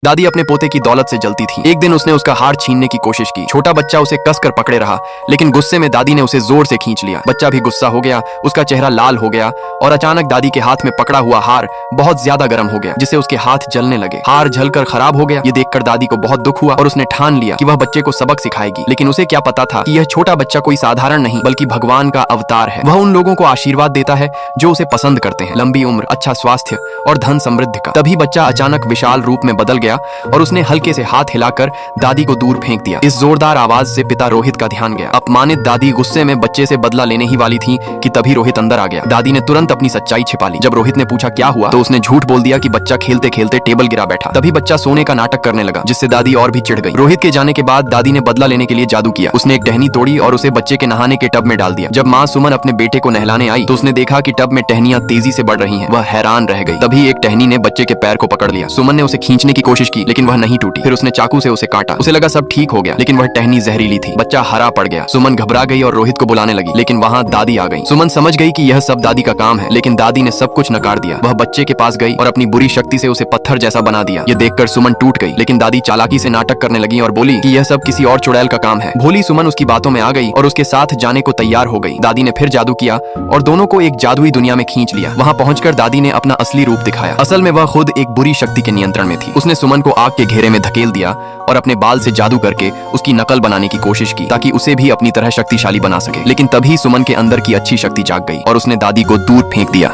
दादी अपने पोते की दौलत से जलती थी। एक दिन उसने उसका हार छीनने की कोशिश की। छोटा बच्चा उसे कसकर पकड़े रहा, लेकिन गुस्से में दादी ने उसे जोर से खींच लिया। बच्चा भी गुस्सा हो गया, उसका चेहरा लाल हो गया और अचानक दादी के हाथ में पकड़ा हुआ हार बहुत ज्यादा गर्म हो गया, जिससे उसके हाथ जलने लगे। हार जलकर खराब हो गया। ये देखकर दादी को बहुत दुख हुआ और उसने ठान लिया कि वह बच्चे को सबक सिखाएगी। लेकिन उसे क्या पता था कि यह छोटा बच्चा कोई साधारण नहीं बल्कि भगवान का अवतार है। वह उन लोगों को आशीर्वाद देता है जो उसे पसंद करते हैं, लंबी उम्र, अच्छा स्वास्थ्य और धन समृद्धि का। तभी बच्चा अचानक विशाल रूप में बदल गया और उसने हल्के से हाथ हिलाकर दादी को दूर फेंक दिया। इस जोरदार आवाज से पिता रोहित का ध्यान गया। अपमानित दादी गुस्से में बच्चे से बदला लेने ही वाली थी कि तभी रोहित अंदर आ गया। दादी ने तुरंत अपनी सच्चाई छिपा ली। जब रोहित ने पूछा क्या हुआ, तो उसने झूठ बोल दिया कि बच्चा खेलते खेलते टेबल गिरा बैठा। तभी बच्चा सोने का नाटक करने लगा, जिससे दादी और भी चिढ़ गई। रोहित के जाने के बाद दादी ने बदला लेने के लिए जादू किया। उसने एक टहनी तोड़ी और उसे बच्चे के नहाने के टब में डाल दिया। जब माँ सुमन अपने बेटे को नहलाने आई तो उसने देखा कि टब में टहनियां तेजी से बढ़ रही हैं। वह हैरान रह गई। तभी एक टहनी ने बच्चे के पैर को पकड़ लिया। सुमन ने उसे खींचने की कोशिश की, लेकिन वह नहीं टूटी। फिर उसने चाकू से उसे काटा। उसे लगा सब ठीक हो गया, लेकिन वह टहनी जहरीली थी। बच्चा हरा पड़ गया। सुमन घबरा गई और रोहित को बुलाने लगी, लेकिन वहाँ दादी आ गई। सुमन समझ गई कि यह सब दादी का काम है, लेकिन दादी ने सब कुछ नकार दिया। वह बच्चे के पास गई और अपनी बुरी शक्ति से उसे पत्थर जैसा बना दिया। ये देखकर सुमन टूट गई, लेकिन दादी चालाकी से नाटक करने लगी और बोली कि यह सब किसी और चुड़ैल का काम है। भोली सुमन उसकी बातों में आ गई और उसके साथ जाने को तैयार हो गई। दादी ने फिर जादू किया और दोनों को एक जादुई दुनिया में खींच लिया। वहाँ पहुंचकर दादी ने अपना असली रूप दिखाया। असल में वह खुद एक बुरी शक्ति के नियंत्रण में थी। उसने सुमन को आग के घेरे में धकेल दिया और अपने बाल से जादू करके उसकी नकल बनाने की कोशिश की, ताकि उसे भी अपनी तरह शक्तिशाली बना सके। लेकिन तभी सुमन के अंदर की अच्छी शक्ति जाग गई और उसने दादी को दूर फेंक दिया।